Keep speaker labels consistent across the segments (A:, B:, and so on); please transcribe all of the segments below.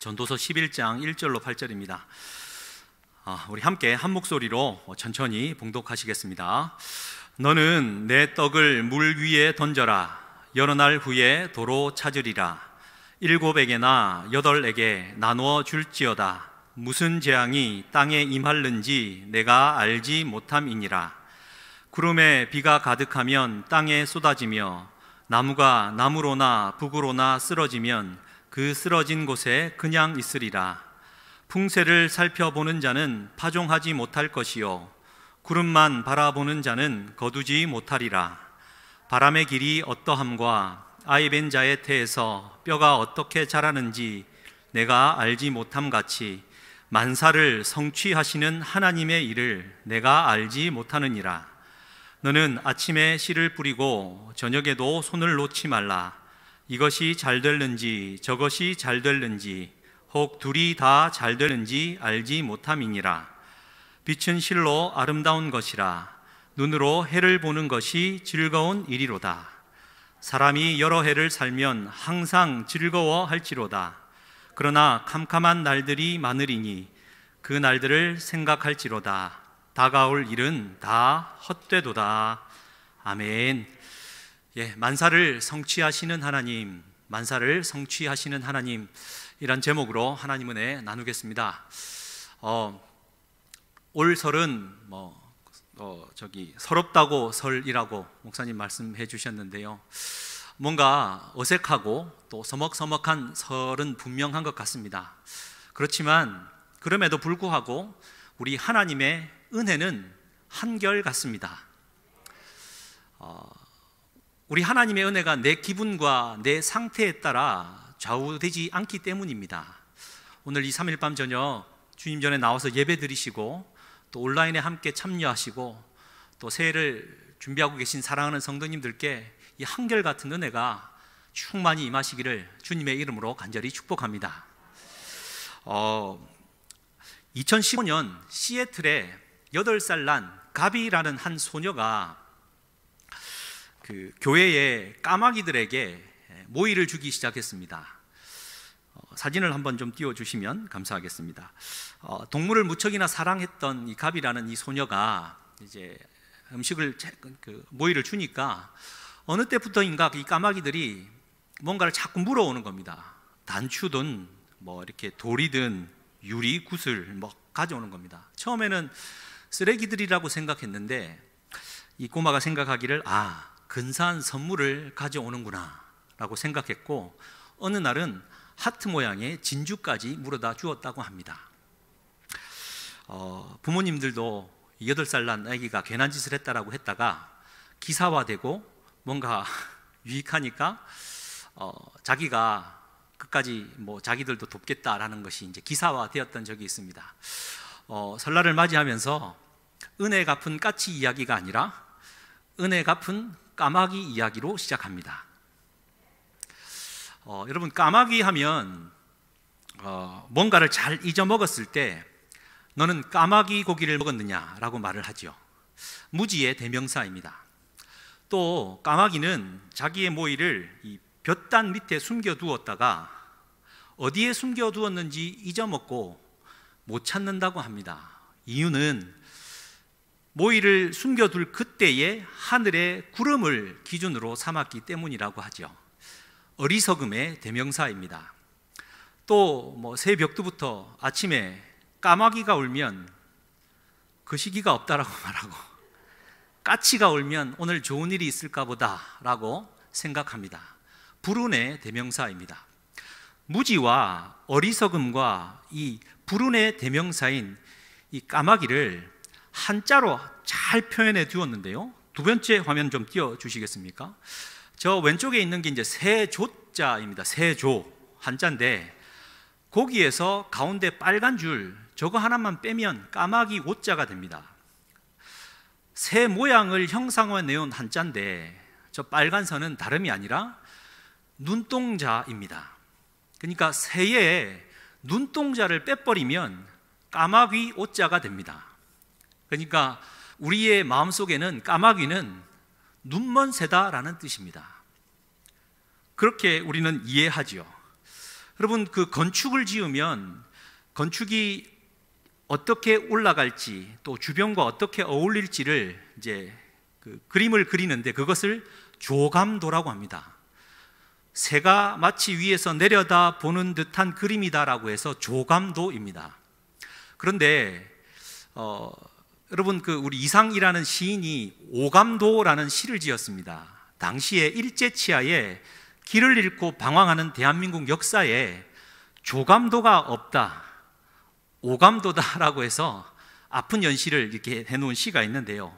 A: 전도서 11장 1절로 8절입니다. 우리 함께 한 목소리로 천천히 봉독하시겠습니다. 너는 내 떡을 물 위에 던져라. 여러 날 후에 도로 찾으리라. 7에게나 8에게 나누어 줄지어다. 무슨 재앙이 땅에 임할는지 내가 알지 못함이니라. 구름에 비가 가득하면 땅에 쏟아지며 나무가 나무로나 북으로나 쓰러지면 그 쓰러진 곳에 그냥 있으리라. 풍세를 살펴보는 자는 파종하지 못할 것이요 구름만 바라보는 자는 거두지 못하리라. 바람의 길이 어떠함과 아이 벤 자의 태에서 뼈가 어떻게 자라는지 내가 알지 못함 같이 만사를 성취하시는 하나님의 일을 내가 알지 못하느니라. 너는 아침에 씨를 뿌리고 저녁에도 손을 놓지 말라. 이것이 잘 될는지 저것이 잘 될는지 혹 둘이 다 잘 되는지 알지 못함이니라. 빛은 실로 아름다운 것이라. 눈으로 해를 보는 것이 즐거운 일이로다. 사람이 여러 해를 살면 항상 즐거워할지로다. 그러나 캄캄한 날들이 많으리니 그 날들을 생각할지로다. 다가올 일은 다 헛되도다. 아멘. 만사를 성취하시는 하나님, 만사를 성취하시는 하나님, 이란 제목으로 하나님 은혜 나누겠습니다. 올 설은 서럽다고 설이라고 목사님 말씀해 주셨는데요. 뭔가 어색하고 또 서먹서먹한 설은 분명한 것 같습니다. 그렇지만 그럼에도 불구하고 우리 하나님의 은혜는 한결같습니다. 우리 하나님의 은혜가 내 기분과 내 상태에 따라 좌우되지 않기 때문입니다. 오늘 이 3일 밤 저녁 주님 전에 나와서 예배 드리시고 또 온라인에 함께 참여하시고 또 새해를 준비하고 계신 사랑하는 성도님들께 이 한결같은 은혜가 충만히 임하시기를 주님의 이름으로 간절히 축복합니다. 2015년 시애틀에 8살 난 가비라는 한 소녀가 그 교회의 까마귀들에게 모이를 주기 시작했습니다. 사진을 한번 좀 띄워주시면 감사하겠습니다. 동물을 무척이나 사랑했던 이 가비라는 이 소녀가 이제 음식을 모이를 주니까 어느 때부터인가 이 까마귀들이 뭔가를 자꾸 물어오는 겁니다. 단추든 이렇게 돌이든 유리 굿을 가져오는 겁니다. 처음에는 쓰레기들이라고 생각했는데 이 꼬마가 생각하기를 근사한 선물을 가져오는구나 라고 생각했고 어느 날은 하트 모양의 진주까지 물어다 주었다고 합니다. 부모님들도 8살 난 아기가 괜한 짓을 했다라고 했다가 기사화되고 뭔가 유익하니까 자기가 끝까지 자기들도 돕겠다라는 것이 이제 기사화되었던 적이 있습니다. 설날을 맞이하면서 은혜 갚은 까치 이야기가 아니라 은혜 갚은 까마귀 이야기로 시작합니다. 여러분, 까마귀 하면 뭔가를 잘 잊어먹었을 때 너는 까마귀 고기를 먹었느냐라고 말을 하죠. 무지의 대명사입니다. 또 까마귀는 자기의 모이를 이 볕단 밑에 숨겨두었다가 어디에 숨겨두었는지 잊어먹고 못 찾는다고 합니다. 이유는 모이를 숨겨둘 그때의 하늘의 구름을 기준으로 삼았기 때문이라고 하죠. 어리석음의 대명사입니다. 또 새벽부터 아침에 까마귀가 울면 그 시기가 없다라고 말하고 까치가 울면 오늘 좋은 일이 있을까 보다라고 생각합니다. 불운의 대명사입니다. 무지와 어리석음과 이 불운의 대명사인 이 까마귀를 한자로 잘 표현해 두었는데요. 두 번째 화면 좀 띄워 주시겠습니까? 저 왼쪽에 있는 게 이제 세조자입니다. 세조 한자인데 거기에서 가운데 빨간 줄 저거 하나만 빼면 까마귀 오자가 됩니다. 새 모양을 형상화 내온 한자인데 저 빨간 선은 다름이 아니라 눈동자입니다. 그러니까 새에 눈동자를 빼버리면 까마귀 오자가 됩니다. 그러니까 우리의 마음속에는 까마귀는 눈먼 새다라는 뜻입니다. 그렇게 우리는 이해하지요. 여러분, 그 건축을 지으면 건축이 어떻게 올라갈지 또 주변과 어떻게 어울릴지를 이제 그 그림을 그리는데 그것을 조감도라고 합니다. 새가 마치 위에서 내려다 보는 듯한 그림이다라고 해서 조감도입니다. 그런데 여러분, 그 우리 이상이라는 시인이 오감도라는 시를 지었습니다. 당시에 일제치하에 길을 잃고 방황하는 대한민국 역사에 조감도가 없다, 오감도다라고 해서 아픈 연시를 이렇게 해놓은 시가 있는데요.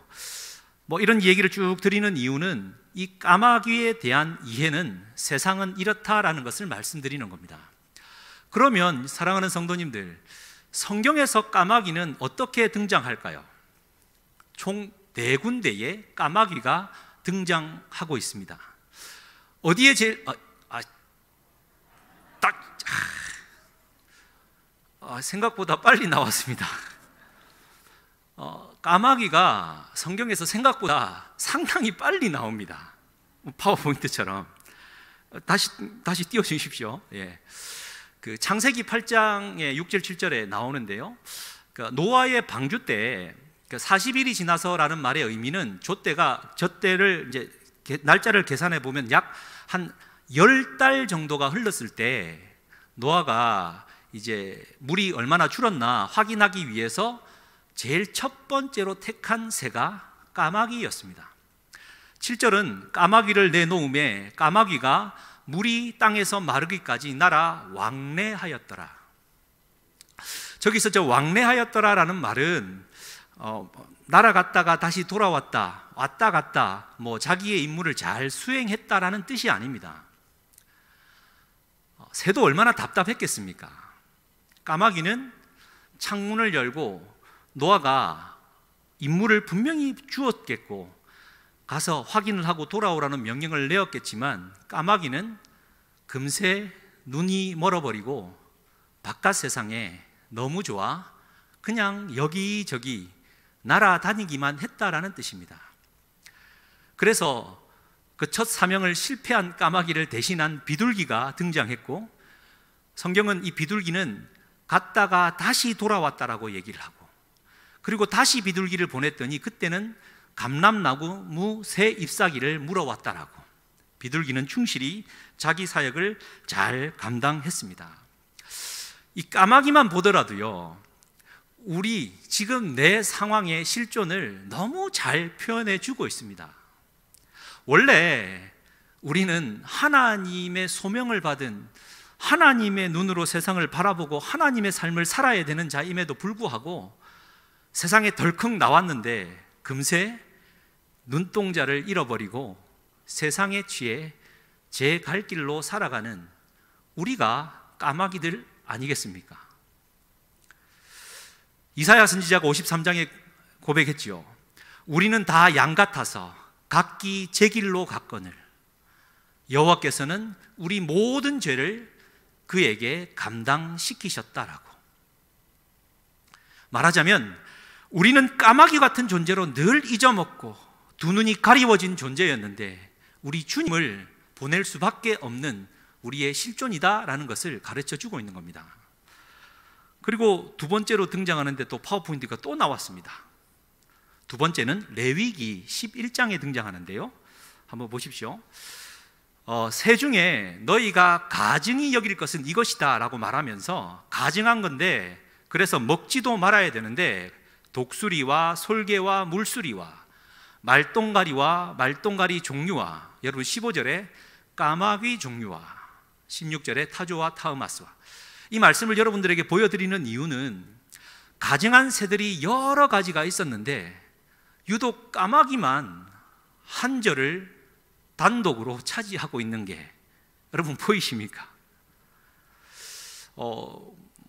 A: 뭐 이런 얘기를 쭉 드리는 이유는 이 까마귀에 대한 이해는 세상은 이렇다라는 것을 말씀드리는 겁니다. 그러면 사랑하는 성도님들, 성경에서 까마귀는 어떻게 등장할까요? 총 4군데의 까마귀가 등장하고 있습니다. 어디에 제일 생각보다 빨리 나왔습니다. 까마귀가 성경에서 생각보다 상당히 빨리 나옵니다. 파워포인트처럼. 다시 띄워주십시오. 예. 그 창세기 8장의 6절 7절에 나오는데요. 그러니까 노아의 방주 때 40일이 지나서라는 말의 의미는 젖대를 이제 날짜를 계산해 보면 약 한 10달 정도가 흘렀을 때 노아가 이제 물이 얼마나 줄었나 확인하기 위해서 제일 첫 번째로 택한 새가 까마귀였습니다. 7절은 까마귀를 내놓음에 까마귀가 물이 땅에서 마르기까지 날아 왕래하였더라. 저기서 저 왕래하였더라라는 말은 날아갔다가 다시 돌아왔다, 왔다 갔다, 뭐 자기의 임무를 잘 수행했다라는 뜻이 아닙니다. 새도 얼마나 답답했겠습니까? 까마귀는 창문을 열고 노아가 임무를 분명히 주었겠고 가서 확인을 하고 돌아오라는 명령을 내었겠지만 까마귀는 금세 눈이 멀어버리고 바깥 세상에 너무 좋아 그냥 여기저기 날아다니기만 했다라는 뜻입니다. 그래서 그 첫 사명을 실패한 까마귀를 대신한 비둘기가 등장했고, 성경은 이 비둘기는 갔다가 다시 돌아왔다라고 얘기를 하고, 그리고 다시 비둘기를 보냈더니 그때는 감람나무 새 잎사귀를 물어왔다라고, 비둘기는 충실히 자기 사역을 잘 감당했습니다. 이 까마귀만 보더라도요, 우리 지금 내 상황의 실존을 너무 잘 표현해 주고 있습니다. 원래 우리는 하나님의 소명을 받은, 하나님의 눈으로 세상을 바라보고 하나님의 삶을 살아야 되는 자임에도 불구하고 세상에 덜컥 나왔는데 금세 눈동자를 잃어버리고 세상에 취해 제 갈 길로 살아가는 우리가 까마귀들 아니겠습니까? 이사야 선지자가 53장에 고백했지요. 우리는 다 양 같아서 각기 제 길로 갔거늘 여호와께서는 우리 모든 죄를 그에게 감당시키셨다라고. 말하자면 우리는 까마귀 같은 존재로 늘 잊어먹고 두 눈이 가리워진 존재였는데 우리 주님을 보낼 수밖에 없는 우리의 실존이다라는 것을 가르쳐 주고 있는 겁니다. 그리고 두 번째로 등장하는데 또 파워포인트가 또 나왔습니다. 두 번째는 레위기 11장에 등장하는데요. 한번 보십시오. 새 중에 너희가 가증히 여길 것은 이것이다 라고 말하면서 가증한 건데, 그래서 먹지도 말아야 되는데 독수리와 솔개와 물수리와 말똥가리와 말똥가리 종류와, 여러분 15절에 까마귀 종류와 16절에 타조와 타흐마스와, 이 말씀을 여러분들에게 보여드리는 이유는 가증한 새들이 여러 가지가 있었는데 유독 까마귀만 한 절을 단독으로 차지하고 있는 게 여러분 보이십니까?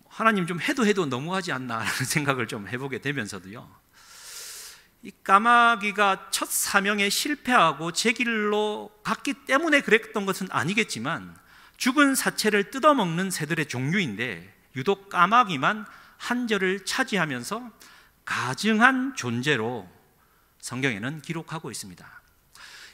A: 하나님 좀 해도 너무하지 않나라는 생각을 좀 해보게 되면서도요, 이 까마귀가 첫 사명에 실패하고 제 길로 갔기 때문에 그랬던 것은 아니겠지만 죽은 사체를 뜯어먹는 새들의 종류인데 유독 까마귀만 한 절을 차지하면서 가증한 존재로 성경에는 기록하고 있습니다.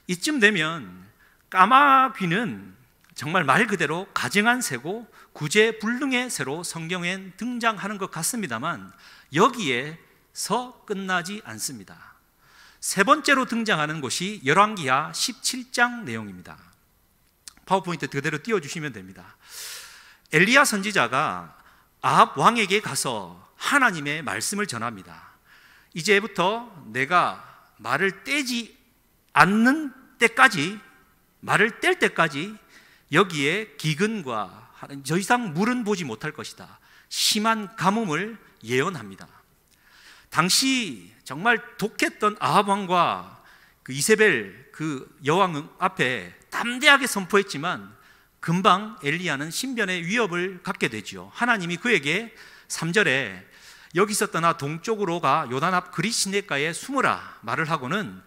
A: 이쯤 되면 까마귀는 정말 말 그대로 가증한 새고 구제불능의 새로 성경엔 등장하는 것 같습니다만 여기에서 끝나지 않습니다. 세 번째로 등장하는 것이 열왕기하 17장 내용입니다. 파워포인트 그대로 띄워주시면 됩니다. 엘리야 선지자가 아합 왕에게 가서 하나님의 말씀을 전합니다. 이제부터 내가 말을 떼지 않는 때까지, 말을 뗄 때까지 여기에 기근과 더 이상 물은 보지 못할 것이다. 심한 가뭄을 예언합니다. 당시 정말 독했던 아합 왕과 그 이세벨 그 여왕 앞에 담대하게 선포했지만 금방 엘리야는 신변의 위협을 갖게 되죠. 하나님이 그에게 3절에 여기서 떠나 동쪽으로 가 요단 앞 그릿시내가에 숨으라 말을 하고는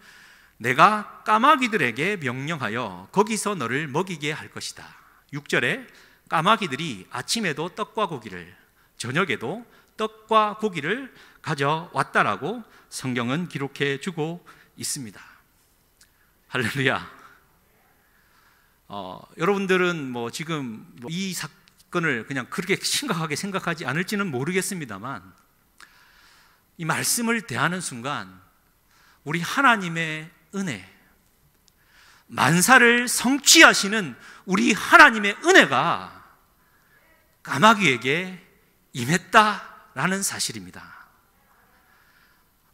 A: 내가 까마귀들에게 명령하여 거기서 너를 먹이게 할 것이다. 6절에 까마귀들이 아침에도 떡과 고기를, 저녁에도 떡과 고기를 가져왔다라고 성경은 기록해 주고 있습니다. 할렐루야. 여러분들은 지금 이 사건을 그냥 그렇게 심각하게 생각하지 않을지는 모르겠습니다만 이 말씀을 대하는 순간 우리 하나님의 은혜, 만사를 성취하시는 우리 하나님의 은혜가 까마귀에게 임했다라는 사실입니다.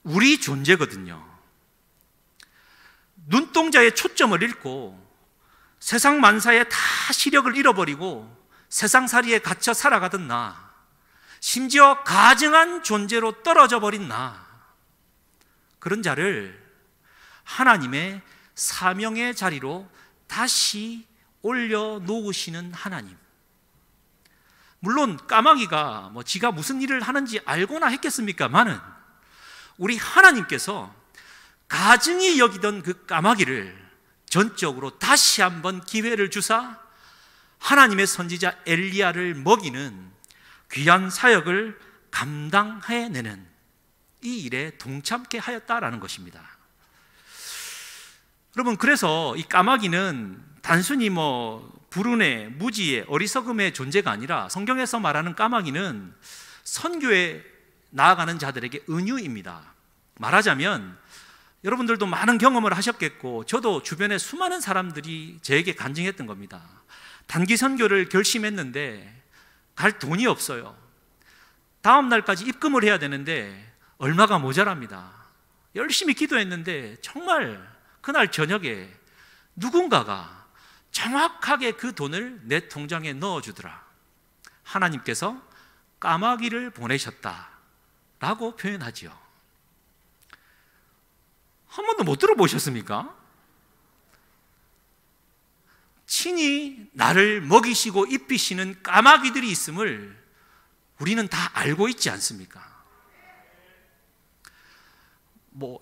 A: 우리 존재거든요. 눈동자의 초점을 잃고 세상 만사에 다 시력을 잃어버리고 세상살이에 갇혀 살아가던 나, 심지어 가증한 존재로 떨어져 버린 나, 그런 자를 하나님의 사명의 자리로 다시 올려놓으시는 하나님. 물론 까마귀가 지가 무슨 일을 하는지 알고나 했겠습니까마는 우리 하나님께서 가증히 여기던 그 까마귀를 전적으로 다시 한번 기회를 주사 하나님의 선지자 엘리야를 먹이는 귀한 사역을 감당해내는 이 일에 동참케 하였다라는 것입니다. 여러분, 그래서 이 까마귀는 단순히 불운의, 무지의, 어리석음의 존재가 아니라 성경에서 말하는 까마귀는 선교에 나아가는 자들에게 은유입니다. 말하자면 여러분들도 많은 경험을 하셨겠고 저도 주변에 수많은 사람들이 저에게 간증했던 겁니다. 단기 선교를 결심했는데 갈 돈이 없어요. 다음 날까지 입금을 해야 되는데 얼마가 모자랍니다. 열심히 기도했는데 정말 그날 저녁에 누군가가 정확하게 그 돈을 내 통장에 넣어주더라. 하나님께서 까마귀를 보내셨다라고 표현하지요. 한 번도 못 들어보셨습니까? 친히 나를 먹이시고 입히시는 까마귀들이 있음을 우리는 다 알고 있지 않습니까?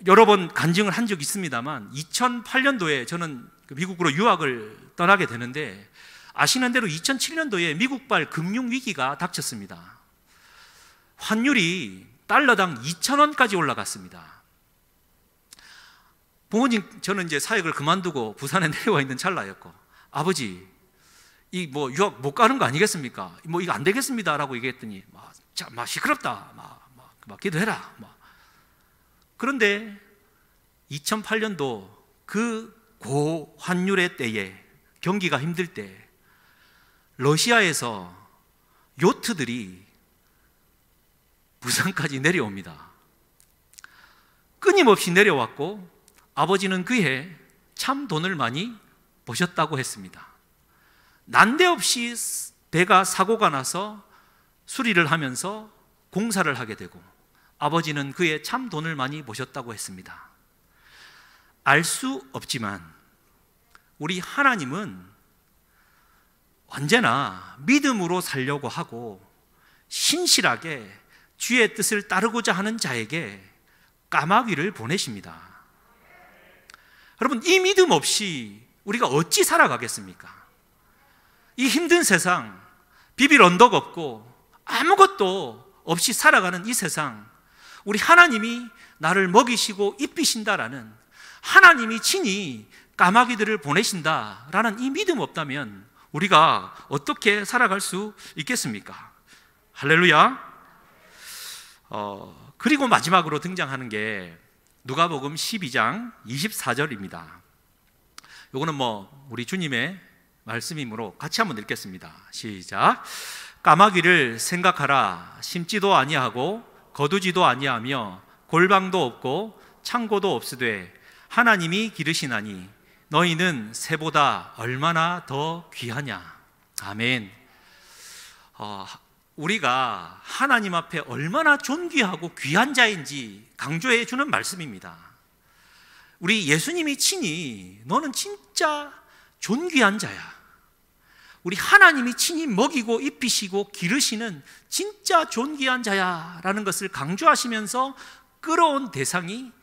A: 여러 번 간증을 한 적이 있습니다만 2008년도에 저는 미국으로 유학을 떠나게 되는데 아시는 대로 2007년도에 미국발 금융위기가 닥쳤습니다. 환율이 달러당 2,000원까지 올라갔습니다. 부모님, 저는 이제 사역을 그만두고 부산에 내려와 있는 찰나였고, 아버지, 유학 못 가는 거 아니겠습니까? 이거 안 되겠습니다. 라고 얘기했더니, 시끄럽다. 기도해라. 그런데 2008년도 그 고환율의 때에, 경기가 힘들 때, 러시아에서 요트들이 부산까지 내려옵니다. 끊임없이 내려왔고, 아버지는 그해 참 돈을 많이 버셨다고 했습니다. 난데없이 배가 사고가 나서 수리를 하면서 공사를 하게 되고 아버지는 그해 참 돈을 많이 버셨다고 했습니다. 알 수 없지만 우리 하나님은 언제나 믿음으로 살려고 하고 신실하게 주의 뜻을 따르고자 하는 자에게 까마귀를 보내십니다. 여러분, 이 믿음 없이 우리가 어찌 살아가겠습니까? 이 힘든 세상, 비빌 언덕 없고 아무것도 없이 살아가는 이 세상, 우리 하나님이 나를 먹이시고 입히신다라는, 하나님이 친히 까마귀들을 보내신다라는 이 믿음 없다면 우리가 어떻게 살아갈 수 있겠습니까? 할렐루야. 그리고 마지막으로 등장하는 게 누가복음 12장 24절입니다. 요거는 우리 주님의 말씀이므로 같이 한번 읽겠습니다. 시작. 까마귀를 생각하라. 심지도 아니하고 거두지도 아니하며 골방도 없고 창고도 없으되 하나님이 기르시나니 너희는 새보다 얼마나 더 귀하냐. 아멘. 우리가 하나님 앞에 얼마나 존귀하고 귀한 자인지 강조해 주는 말씀입니다. 우리 예수님이 친히 너는 진짜 존귀한 자야. 우리 하나님이 친히 먹이고 입히시고 기르시는 진짜 존귀한 자야 라는 것을 강조하시면서 끌어온 대상이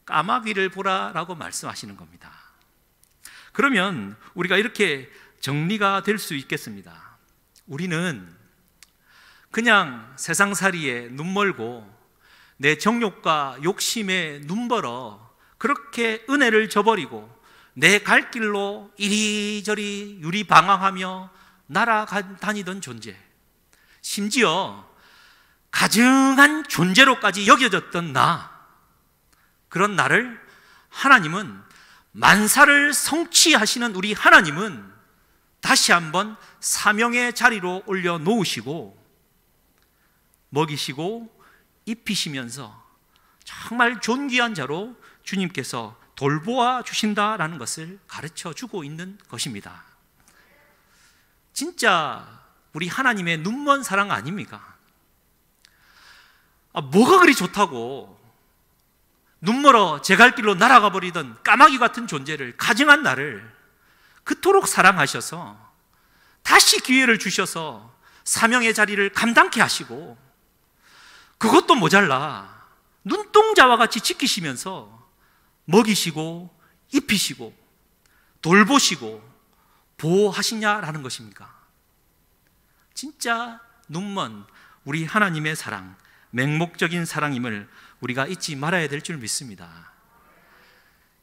A: 까마귀를 보라라고 말씀하시는 겁니다. 그러면 우리가 이렇게 정리가 될 수 있겠습니다. 우리는 그냥 세상살이에 눈멀고 내 정욕과 욕심에 눈벌어 그렇게 은혜를 저버리고 내 갈 길로 이리저리 유리방황하며 날아다니던 존재, 심지어 가증한 존재로까지 여겨졌던 그런 나를 하나님은, 만사를 성취하시는 우리 하나님은 다시 한번 사명의 자리로 올려놓으시고 먹이시고 입히시면서 정말 존귀한 자로 주님께서 돌보아 주신다라는 것을 가르쳐 주고 있는 것입니다. 진짜 우리 하나님의 눈먼 사랑 아닙니까? 뭐가 그리 좋다고 눈멀어 제 갈 길로 날아가 버리던 까마귀 같은 존재를, 가증한 나를 그토록 사랑하셔서 다시 기회를 주셔서 사명의 자리를 감당케 하시고, 그것도 모자라 눈동자와 같이 지키시면서 먹이시고 입히시고 돌보시고 보호하시냐라는 것입니까? 진짜 눈먼 우리 하나님의 사랑, 맹목적인 사랑임을 우리가 잊지 말아야 될 줄 믿습니다.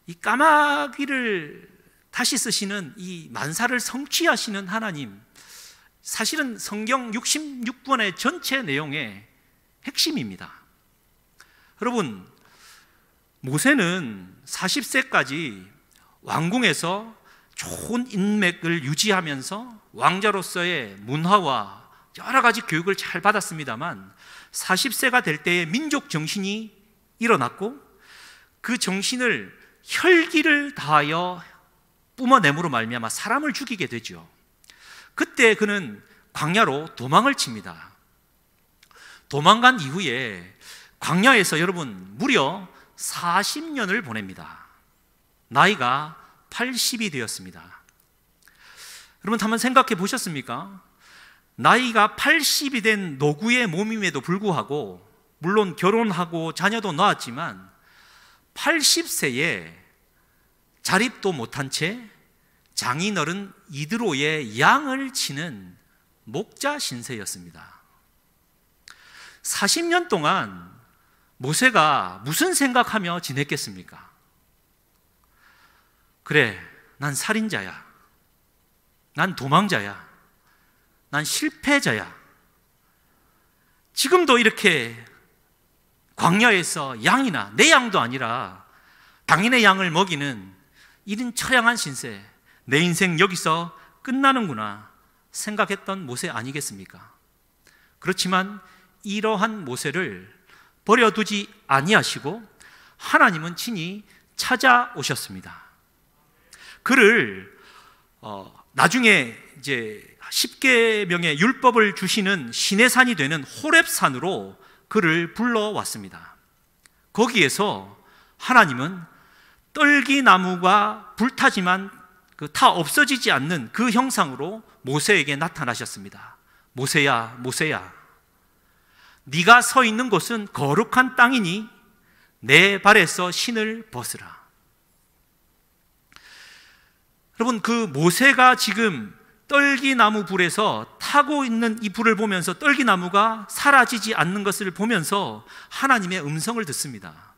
A: 이 까마귀를 다시 쓰시는 이 만사를 성취하시는 하나님, 사실은 성경 66권의 전체 내용의 핵심입니다. 여러분, 모세는 40세까지 왕궁에서 좋은 인맥을 유지하면서 왕자로서의 문화와 여러 가지 교육을 잘 받았습니다만 40세가 될 때에 민족 정신이 일어났고 그 정신을 혈기를 다하여 뿜어냄으로 말미암아 사람을 죽이게 되죠. 그때 그는 광야로 도망을 칩니다. 도망간 이후에 광야에서 여러분 무려 40년을 보냅니다. 나이가 80이 되었습니다. 여러분 한번 생각해 보셨습니까? 나이가 80이 된 노구의 몸임에도 불구하고, 물론 결혼하고 자녀도 낳았지만 80세에 자립도 못한 채 장인어른 이드로의 양을 치는 목자 신세였습니다. 40년 동안 모세가 무슨 생각하며 지냈겠습니까? 그래, 난 살인자야. 난 도망자야. 난 실패자야. 지금도 이렇게 광야에서 양이나, 내 양도 아니라 당인의 양을 먹이는 이런 처량한 신세, 내 인생 여기서 끝나는구나 생각했던 모세 아니겠습니까? 그렇지만 이러한 모세를 버려두지 아니하시고 하나님은 친히 찾아오셨습니다. 그를 나중에 이제 10계명의 율법을 주시는 시내산이 되는 호렙산으로 그를 불러왔습니다. 거기에서 하나님은 떨기나무가 불타지만 타 없어지지 않는 그 형상으로 모세에게 나타나셨습니다. 모세야, 모세야, 네가 서 있는 곳은 거룩한 땅이니 내 발에서 신을 벗으라. 여러분, 그 모세가 지금 떨기나무 불에서 타고 있는 이 불을 보면서 떨기나무가 사라지지 않는 것을 보면서 하나님의 음성을 듣습니다.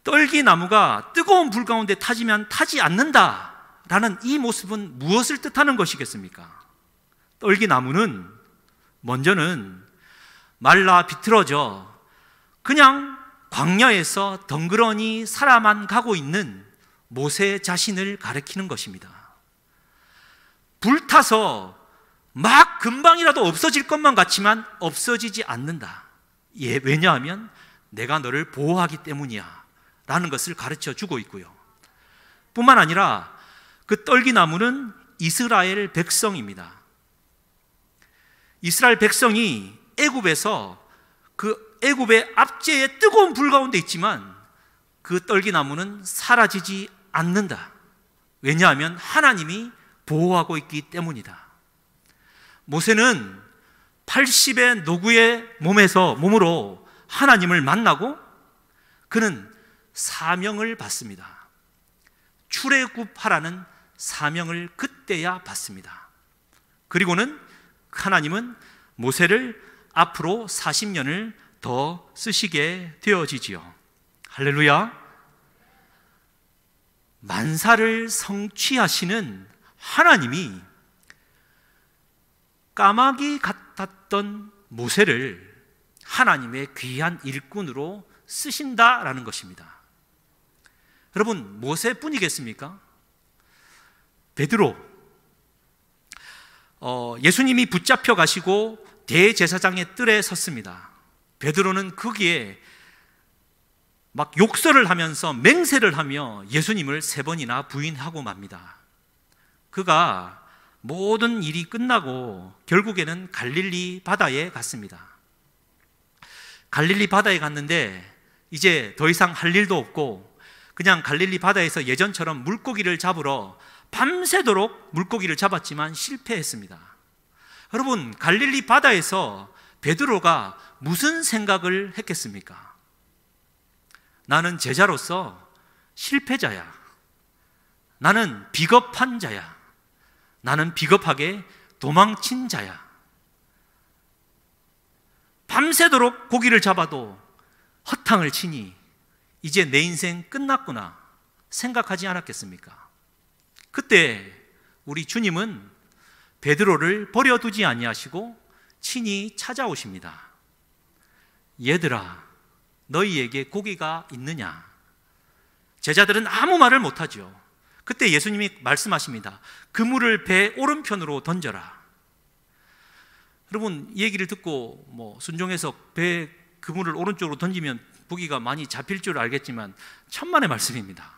A: 떨기나무가 뜨거운 불 가운데 타지면 타지 않는다 라는 이 모습은 무엇을 뜻하는 것이겠습니까? 떨기나무는 먼저는 말라 비틀어져 그냥 광야에서 덩그러니 살아만 가고 있는 모세 자신을 가리키는 것입니다. 불타서 막 금방이라도 없어질 것만 같지만 없어지지 않는다. 왜냐하면 내가 너를 보호하기 때문이야 라는 것을 가르쳐 주고 있고요. 뿐만 아니라 그 떨기나무는 이스라엘 백성입니다. 이스라엘 백성이 애굽에서 그 애굽의 압제의 뜨거운 불 가운데 있지만 그 떨기나무는 사라지지 않는다. 왜냐하면 하나님이 보호하고 있기 때문이다. 모세는 80의 노구의 몸으로 하나님을 만나고 그는 사명을 받습니다. 출애굽하라는 사명을 그때야 받습니다. 그리고는 하나님은 모세를 앞으로 40년을 더 쓰시게 되어지지요. 할렐루야. 만사를 성취하시는 하나님이 까마귀 같았던 모세를 하나님의 귀한 일꾼으로 쓰신다라는 것입니다. 여러분, 모세뿐이겠습니까? 베드로, 예수님이 붙잡혀 가시고 대제사장의 뜰에 섰습니다. 베드로는 거기에 막 욕설을 하면서 맹세를 하며 예수님을 3번이나 부인하고 맙니다. 그가 모든 일이 끝나고 결국에는 갈릴리 바다에 갔습니다. 갈릴리 바다에 갔는데 이제 더 이상 할 일도 없고 그냥 갈릴리 바다에서 예전처럼 물고기를 잡으러 밤새도록 물고기를 잡았지만 실패했습니다. 여러분, 갈릴리 바다에서 베드로가 무슨 생각을 했겠습니까? 나는 제자로서 실패자야. 나는 비겁한 자야. 나는 비겁하게 도망친 자야. 밤새도록 고기를 잡아도 허탕을 치니 이제 내 인생 끝났구나 생각하지 않았겠습니까? 그때 우리 주님은 베드로를 버려두지 아니하시고 친히 찾아오십니다. 얘들아, 너희에게 고기가 있느냐? 제자들은 아무 말을 못하죠. 그때 예수님이 말씀하십니다. 그물을 배 오른편으로 던져라. 여러분, 이 얘기를 듣고 순종해서 배 그물을 오른쪽으로 던지면 고기가 많이 잡힐 줄 알겠지만 천만의 말씀입니다.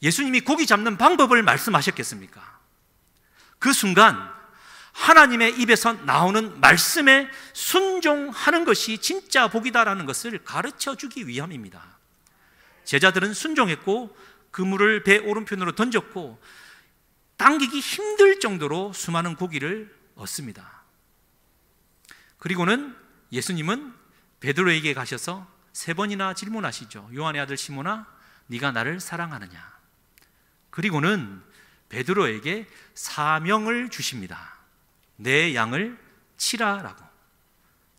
A: 예수님이 고기 잡는 방법을 말씀하셨겠습니까? 그 순간 하나님의 입에서 나오는 말씀에 순종하는 것이 진짜 복이다라는 것을 가르쳐 주기 위함입니다. 제자들은 순종했고 그물을 배 오른편으로 던졌고 당기기 힘들 정도로 수많은 고기를 얻습니다. 그리고는 예수님은 베드로에게 가셔서 3번이나 질문하시죠. 요한의 아들 시몬아, 네가 나를 사랑하느냐? 그리고는 베드로에게 사명을 주십니다. 내 양을 치라라고,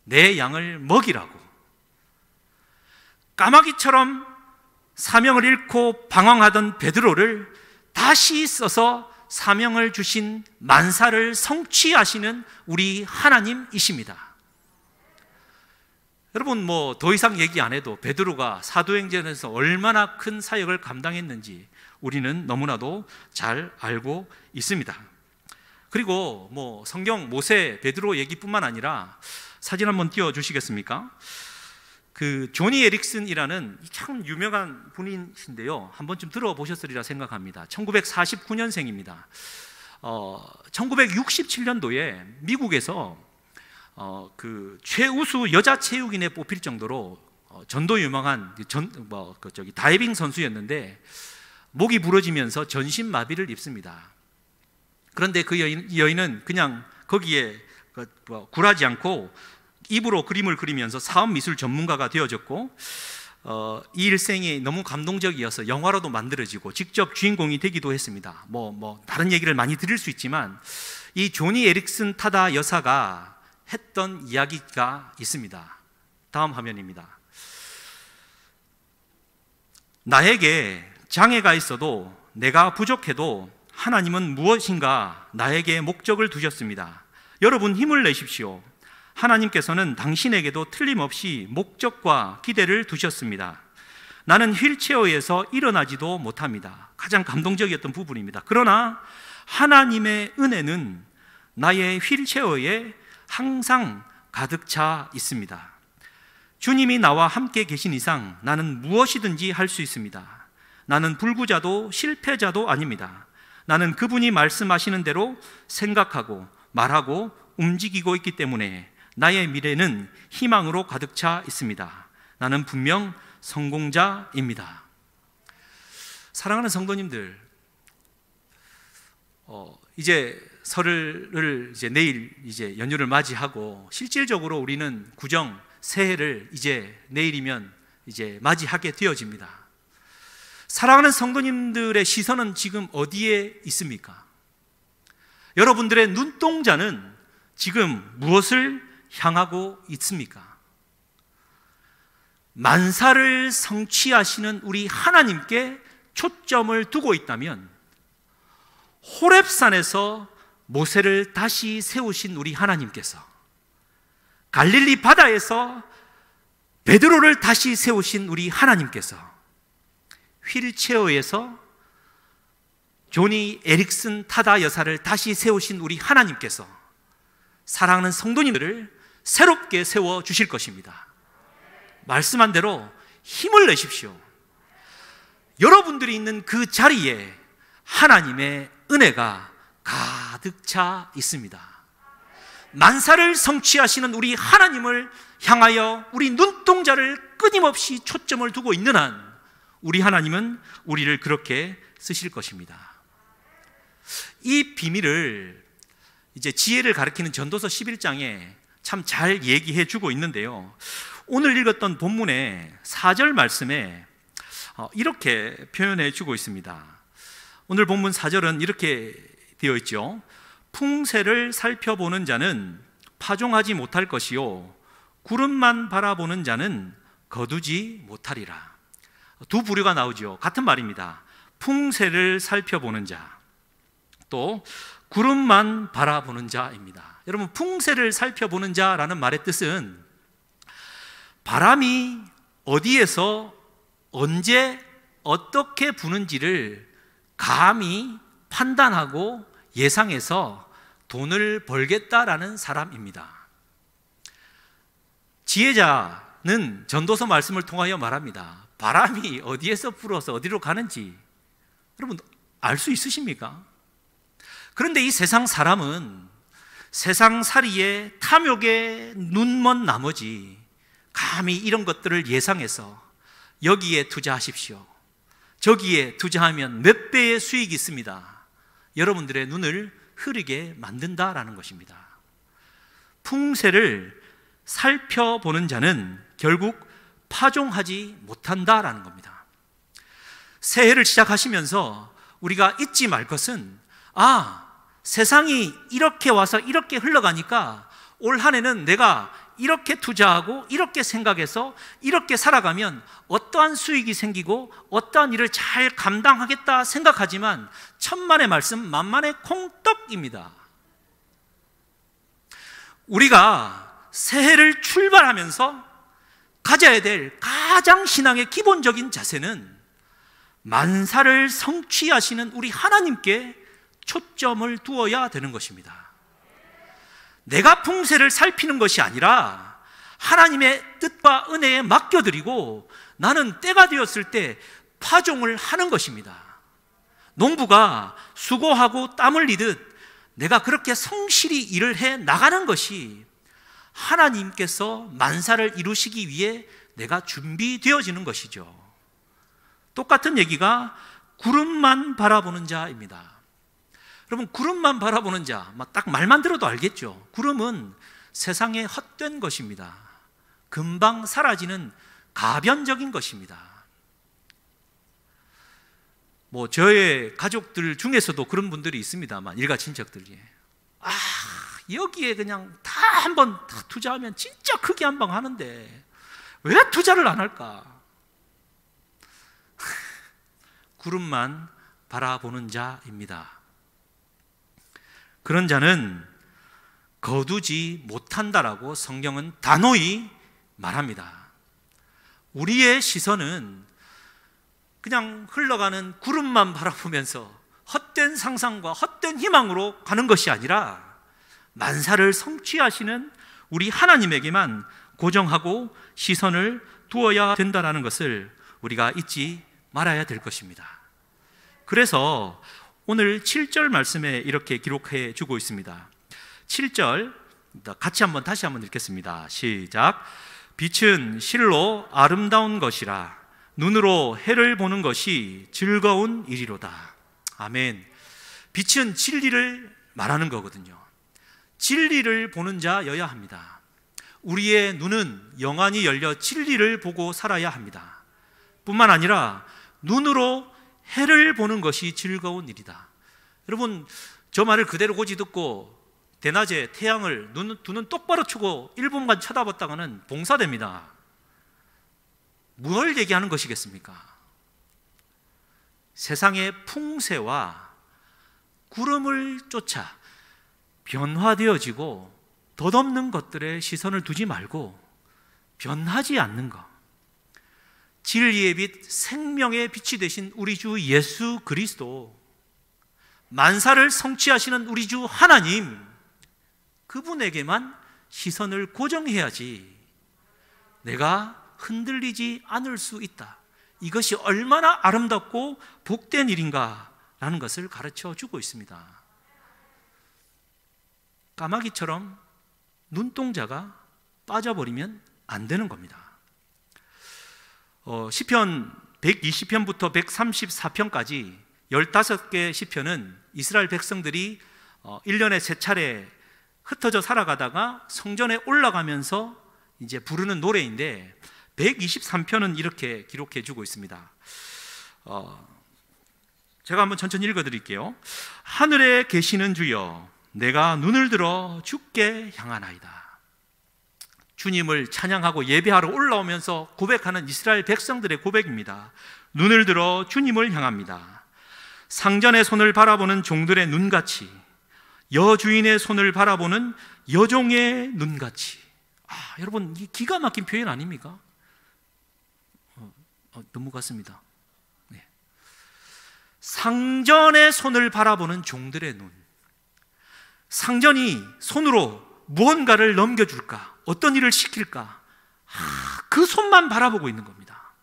A: 내 양을 먹이라고. 까마귀처럼 사명을 잃고 방황하던 베드로를 다시 써서 사명을 주신 만사를 성취하시는 우리 하나님이십니다. 여러분, 더 이상 얘기 안 해도 베드로가 사도행전에서 얼마나 큰 사역을 감당했는지 우리는 너무나도 잘 알고 있습니다. 그리고 성경 모세, 베드로 얘기뿐만 아니라 사진 한번 띄워주시겠습니까? 그 조니 에릭슨이라는 참 유명한 분이신데요, 한 번쯤 들어보셨으리라 생각합니다. 1949년생입니다. 1967년도에 미국에서 그 최우수 여자 체육인에 뽑힐 정도로 전도 유망한 다이빙 선수였는데 목이 부러지면서 전신 마비를 입습니다. 그런데 그 여인은 그냥 거기에 굴하지 않고 입으로 그림을 그리면서 사업 미술 전문가가 되어졌고, 이 일생이 너무 감동적이어서 영화로도 만들어지고 직접 주인공이 되기도 했습니다. 다른 얘기를 많이 드릴 수 있지만 이 조니 에릭슨 타다 여사가 했던 이야기가 있습니다. 다음 화면입니다. 나에게 장애가 있어도 내가 부족해도 하나님은 무엇인가 나에게 목적을 두셨습니다. 여러분 힘을 내십시오. 하나님께서는 당신에게도 틀림없이 목적과 기대를 두셨습니다. 나는 휠체어에서 일어나지도 못합니다. 가장 감동적이었던 부분입니다. 그러나 하나님의 은혜는 나의 휠체어에 항상 가득 차 있습니다. 주님이 나와 함께 계신 이상 나는 무엇이든지 할 수 있습니다. 나는 불구자도 실패자도 아닙니다. 나는 그분이 말씀하시는 대로 생각하고 말하고 움직이고 있기 때문에 나의 미래는 희망으로 가득 차 있습니다. 나는 분명 성공자입니다. 사랑하는 성도님들, 이제 설을 내일 연휴를 맞이하고 실질적으로 우리는 구정 새해를 이제 내일이면 맞이하게 되어집니다. 사랑하는 성도님들의 시선은 지금 어디에 있습니까? 여러분들의 눈동자는 지금 무엇을 향하고 있습니까? 만사를 성취하시는 우리 하나님께 초점을 두고 있다면, 호렙산에서 모세를 다시 세우신 우리 하나님께서, 갈릴리 바다에서 베드로를 다시 세우신 우리 하나님께서, 휠체어에서 조니 에릭슨 타다 여사를 다시 세우신 우리 하나님께서 사랑하는 성도님들을 새롭게 세워 주실 것입니다. 말씀한 대로 힘을 내십시오. 여러분들이 있는 그 자리에 하나님의 은혜가 가득 차 있습니다. 만사를 성취하시는 우리 하나님을 향하여 우리 눈동자를 끊임없이 초점을 두고 있는 한 우리 하나님은 우리를 그렇게 쓰실 것입니다. 이 비밀을 지혜를 가리키는 전도서 11장에 참 잘 얘기해 주고 있는데요, 오늘 읽었던 본문의 4절 말씀에 이렇게 표현해 주고 있습니다. 오늘 본문 4절은 이렇게 되어 있죠. 풍세를 살펴보는 자는 파종하지 못할 것이요 구름만 바라보는 자는 거두지 못하리라. 두 부류가 나오죠. 같은 말입니다. 풍세를 살펴보는 자, 또 구름만 바라보는 자입니다. 여러분, 풍세를 살펴보는 자라는 말의 뜻은 바람이 어디에서 언제 어떻게 부는지를 감히 판단하고 예상해서 돈을 벌겠다라는 사람입니다. 지혜자는 전도서 말씀을 통하여 말합니다. 바람이 어디에서 불어서 어디로 가는지 여러분 알 수 있으십니까? 그런데 이 세상 사람은 세상살이에 탐욕에 눈먼 나머지 감히 이런 것들을 예상해서 여기에 투자하십시오, 저기에 투자하면 몇 배의 수익이 있습니다, 여러분들의 눈을 흐리게 만든다라는 것입니다. 풍세를 살펴보는 자는 결국 파종하지 못한다라는 겁니다. 새해를 시작하시면서 우리가 잊지 말 것은, 세상이 이렇게 와서 이렇게 흘러가니까 올 한 해는 내가 이렇게 투자하고 이렇게 생각해서 이렇게 살아가면 어떠한 수익이 생기고 어떠한 일을 잘 감당하겠다 생각하지만 천만의 말씀 만만의 콩떡입니다. 우리가 새해를 출발하면서 가져야 될 가장 신앙의 기본적인 자세는 만사를 성취하시는 우리 하나님께 초점을 두어야 되는 것입니다. 내가 풍세를 살피는 것이 아니라 하나님의 뜻과 은혜에 맡겨드리고 나는 때가 되었을 때 파종을 하는 것입니다. 농부가 수고하고 땀 흘리듯 내가 그렇게 성실히 일을 해 나가는 것이 하나님께서 만사를 이루시기 위해 내가 준비되어지는 것이죠. 똑같은 얘기가 구름만 바라보는 자입니다. 여러분, 구름만 바라보는 자, 딱 말만 들어도 알겠죠. 구름은 세상에 헛된 것입니다. 금방 사라지는 가변적인 것입니다. 저의 가족들 중에서도 그런 분들이 있습니다만, 일가 친척들이 여기에 그냥 다 한번 다 투자하면 진짜 크게 한 방 하는데 왜 투자를 안 할까? 구름만 바라보는 자입니다. 그런 자는 거두지 못한다라고 성경은 단호히 말합니다. 우리의 시선은 그냥 흘러가는 구름만 바라보면서 헛된 상상과 헛된 희망으로 가는 것이 아니라 만사를 성취하시는 우리 하나님에게만 고정하고 시선을 두어야 된다는 것을 우리가 잊지 말아야 될 것입니다. 그래서 오늘 7절 말씀에 이렇게 기록해 주고 있습니다. 7절 다시 한번 읽겠습니다. 시작. 빛은 실로 아름다운 것이라 눈으로 해를 보는 것이 즐거운 일이로다. 아멘. 빛은 진리를 말하는 거거든요. 진리를 보는 자여야 합니다. 우리의 눈은 영안이 열려 진리를 보고 살아야 합니다. 뿐만 아니라 눈으로 해를 보는 것이 즐거운 일이다. 여러분, 저 말을 그대로 고지 듣고 대낮에 태양을 두 눈 똑바로 치고 1분간 쳐다봤다가는 봉사됩니다. 뭘 얘기하는 것이겠습니까? 세상의 풍세와 구름을 쫓아 변화되어지고 덧없는 것들에 시선을 두지 말고 변하지 않는 것, 진리의 빛, 생명의 빛이 되신 우리 주 예수 그리스도, 만사를 성취하시는 우리 주 하나님, 그분에게만 시선을 고정해야지 내가 흔들리지 않을 수 있다. 이것이 얼마나 아름답고 복된 일인가라는 것을 가르쳐 주고 있습니다. 까마귀처럼 눈동자가 빠져버리면 안 되는 겁니다. 시편 120편부터 134편까지 15개 시편은 이스라엘 백성들이 1년에 3차례 흩어져 살아가다가 성전에 올라가면서 이제 부르는 노래인데 123편은 이렇게 기록해 주고 있습니다. 제가 한번 천천히 읽어드릴게요. 하늘에 계시는 주여, 내가 눈을 들어 주께 향하나이다. 주님을 찬양하고 예배하러 올라오면서 고백하는 이스라엘 백성들의 고백입니다. 눈을 들어 주님을 향합니다. 상전의 손을 바라보는 종들의 눈같이, 여주인의 손을 바라보는 여종의 눈같이. 여러분, 이 기가 막힌 표현 아닙니까? 넘어갔습니다. 네. 상전의 손을 바라보는 종들의 눈. 상전이 손으로 무언가를 넘겨줄까? 어떤 일을 시킬까? 그 손만 바라보고 있는 겁니다.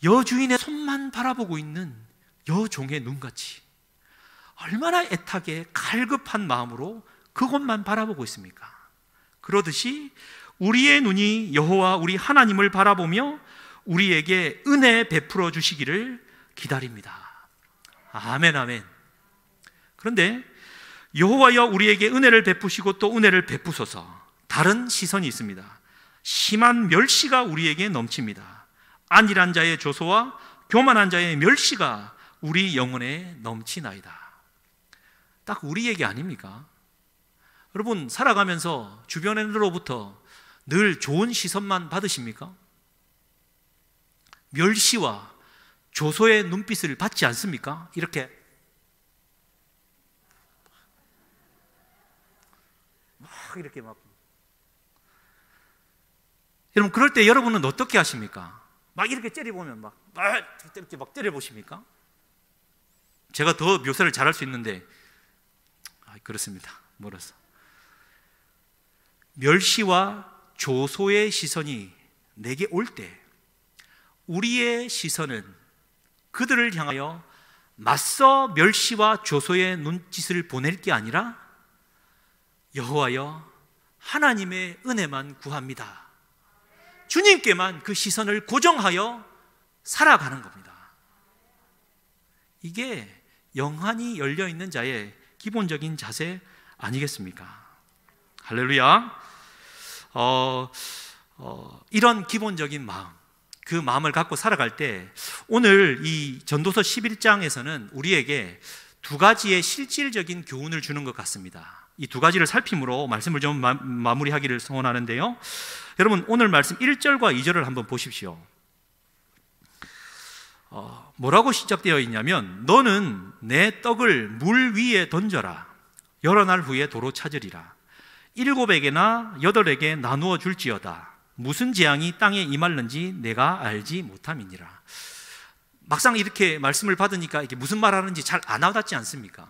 A: 여주인의 손만 바라보고 있는 여종의 눈같이 얼마나 애타게 갈급한 마음으로 그것만 바라보고 있습니까? 그러듯이 우리의 눈이 여호와 우리 하나님을 바라보며 우리에게 은혜 베풀어 주시기를 기다립니다. 아멘, 아멘. 그런데 여호와여 우리에게 은혜를 베푸시고 또 은혜를 베푸소서. 다른 시선이 있습니다. 심한 멸시가 우리에게 넘칩니다. 안일한 자의 조소와 교만한 자의 멸시가 우리 영혼에 넘치나이다. 딱 우리 얘기 아닙니까? 여러분, 살아가면서 주변으로부터 늘 좋은 시선만 받으십니까? 멸시와 조소의 눈빛을 받지 않습니까? 이렇게 막 여러분, 그럴 때 여러분은 어떻게 하십니까? 막 이렇게 째려보면 이렇게 막 째려보십니까? 제가 더 묘사를 잘할 수 있는데 그렇습니다. 멀어서. 멸시와 조소의 시선이 내게 올 때 우리의 시선은 그들을 향하여 맞서 멸시와 조소의 눈짓을 보낼 게 아니라 여호와여 하나님의 은혜만 구합니다. 주님께만 그 시선을 고정하여 살아가는 겁니다. 이게 영안이 열려있는 자의 기본적인 자세 아니겠습니까? 할렐루야. 이런 기본적인 마음, 그 마음을 갖고 살아갈 때 오늘 이 전도서 11장에서는 우리에게 두 가지의 실질적인 교훈을 주는 것 같습니다. 이 두 가지를 살핌으로 말씀을 좀 마무리하기를 소원하는데요. 여러분, 오늘 말씀 1절과 2절을 한번 보십시오. 뭐라고 시작되어 있냐면 너는 내 떡을 물 위에 던져라. 여러 날 후에 도로 찾으리라. 7에게나 8에게 나누어 줄지어다. 무슨 재앙이 땅에 임할는지 내가 알지 못함이니라. 막상 이렇게 말씀을 받으니까 이게 무슨 말하는지 잘 안 와닿지 않습니까?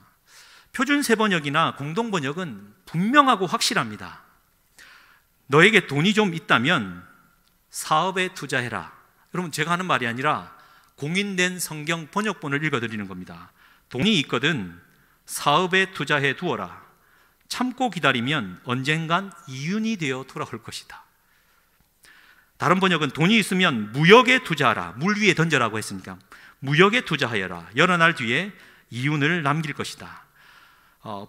A: 표준 세번역이나 공동번역은 분명하고 확실합니다. 너에게 돈이 좀 있다면 사업에 투자해라. 여러분, 제가 하는 말이 아니라 공인된 성경 번역본을 읽어드리는 겁니다. 돈이 있거든 사업에 투자해 두어라. 참고 기다리면 언젠간 이윤이 되어 돌아올 것이다. 다른 번역은 돈이 있으면 무역에 투자하라. 물 위에 던져라고 했으니까 무역에 투자하여라. 여러 날 뒤에 이윤을 남길 것이다.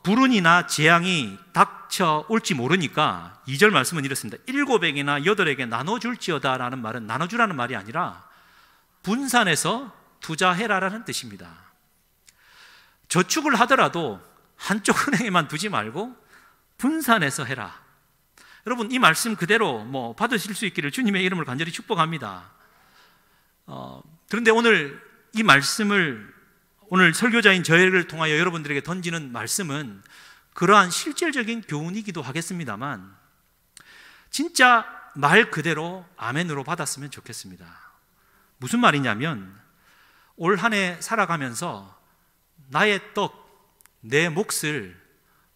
A: 불운이나 재앙이 닥쳐올지 모르니까 2절 말씀은 이렇습니다. 7에게나 8에게 나눠줄지어다 라는 말은 나눠주라는 말이 아니라 분산해서 투자해라라는 뜻입니다. 저축을 하더라도 한쪽 은행에만 두지 말고 분산해서 해라. 여러분, 이 말씀 그대로 받으실 수 있기를 주님의 이름을 간절히 축복합니다. 그런데 오늘 이 말씀을, 오늘 설교자인 저희를 통하여 여러분들에게 던지는 말씀은 그러한 실질적인 교훈이기도 하겠습니다만 진짜 말 그대로 아멘으로 받았으면 좋겠습니다. 무슨 말이냐면 올 한 해 살아가면서 나의 떡, 내 몫을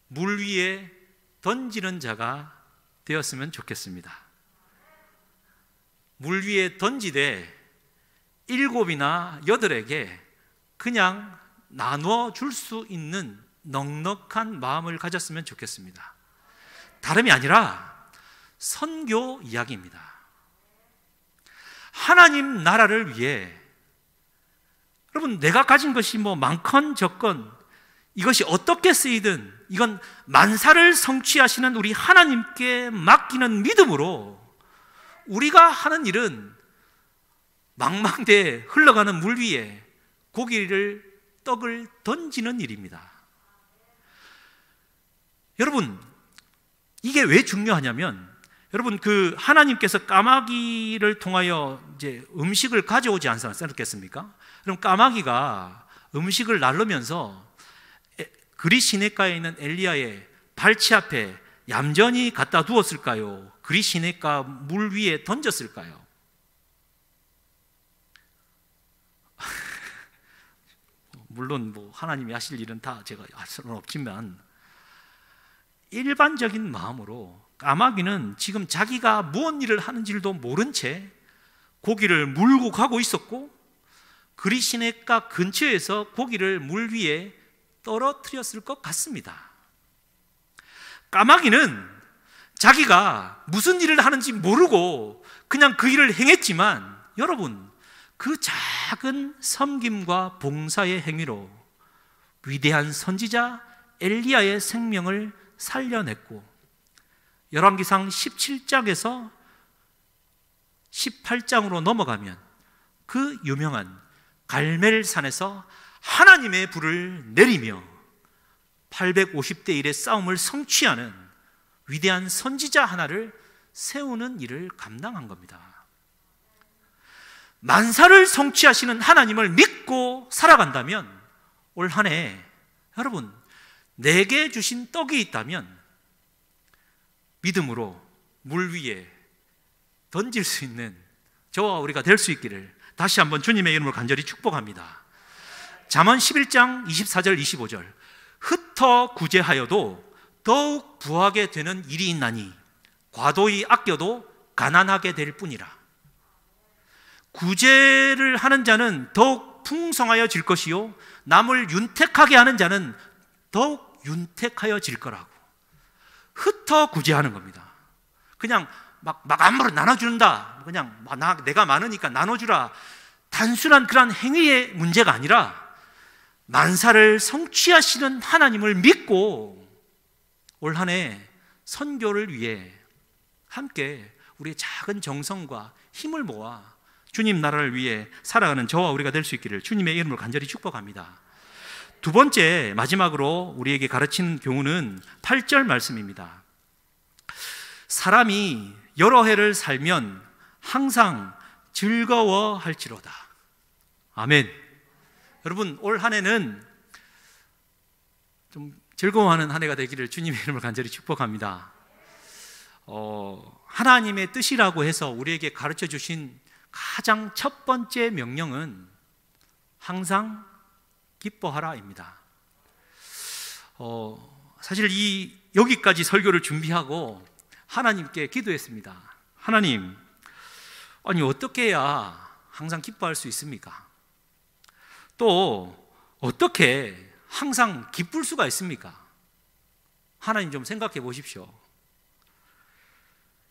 A: 물 위에 던지는 자가 되었으면 좋겠습니다. 물 위에 던지되 7이나 8에게 그냥 나누어 줄 수 있는 넉넉한 마음을 가졌으면 좋겠습니다. 다름이 아니라 선교 이야기입니다. 하나님 나라를 위해, 여러분, 내가 가진 것이 많건 적건 이것이 어떻게 쓰이든 이건 만사를 성취하시는 우리 하나님께 맡기는 믿음으로 우리가 하는 일은 망망대해 흘러가는 물 위에 떡을 던지는 일입니다. 여러분, 이게 왜 중요하냐면, 여러분, 하나님께서 까마귀를 통하여 이제 음식을 가져오지 않았겠습니까? 그럼 까마귀가 음식을 나르면서 그리 시냇가에 있는 엘리야의 발치 앞에 얌전히 갖다 두었을까요? 그리 시냇가 물 위에 던졌을까요? 물론 하나님이 하실 일은 다 제가 할 수는 없지만 일반적인 마음으로 까마귀는 지금 자기가 무슨 일을 하는지도 모른 채 고기를 물고 가고 있었고 그리 시냇가 근처에서 고기를 물 위에 떨어뜨렸을 것 같습니다. 까마귀는 자기가 무슨 일을 하는지 모르고 그냥 그 일을 행했지만 여러분, 그 작은 섬김과 봉사의 행위로 위대한 선지자 엘리야의 생명을 살려냈고 열왕기상 17장에서 18장으로 넘어가면 그 유명한 갈멜산에서 하나님의 불을 내리며 850대 1의 싸움을 성취하는 위대한 선지자 하나를 세우는 일을 감당한 겁니다. 만사를 성취하시는 하나님을 믿고 살아간다면 올 한 해 여러분, 내게 주신 떡이 있다면 믿음으로 물 위에 던질 수 있는 저와 우리가 될 수 있기를 다시 한번 주님의 이름으로 간절히 축복합니다. 잠언 11장 24절 25절 흩어 구제하여도 더욱 부하게 되는 일이 있나니 과도히 아껴도 가난하게 될 뿐이라. 구제를 하는 자는 더욱 풍성하여질 것이요 남을 윤택하게 하는 자는 더욱 윤택하여질 거라고. 흩어 구제하는 겁니다. 그냥 막 아무렇게 나눠준다, 그냥 내가 많으니까 나눠주라, 단순한 그런 행위의 문제가 아니라 만사를 성취하시는 하나님을 믿고 올 한 해 선교를 위해 함께 우리의 작은 정성과 힘을 모아 주님 나라를 위해 살아가는 저와 우리가 될 수 있기를 주님의 이름으로 간절히 축복합니다. 두 번째, 마지막으로 우리에게 가르치는 교훈은 8절 말씀입니다. 사람이 여러 해를 살면 항상 즐거워할지로다. 아멘. 여러분, 올 한 해는 좀 즐거워하는 한 해가 되기를 주님의 이름을 간절히 축복합니다. 하나님의 뜻이라고 해서 우리에게 가르쳐 주신 가장 첫 번째 명령은 항상 기뻐하라입니다. 사실 여기까지 설교를 준비하고 하나님께 기도했습니다. 하나님, 아니 어떻게 해야 항상 기뻐할 수 있습니까? 또 어떻게 항상 기쁠 수가 있습니까? 하나님 좀 생각해 보십시오.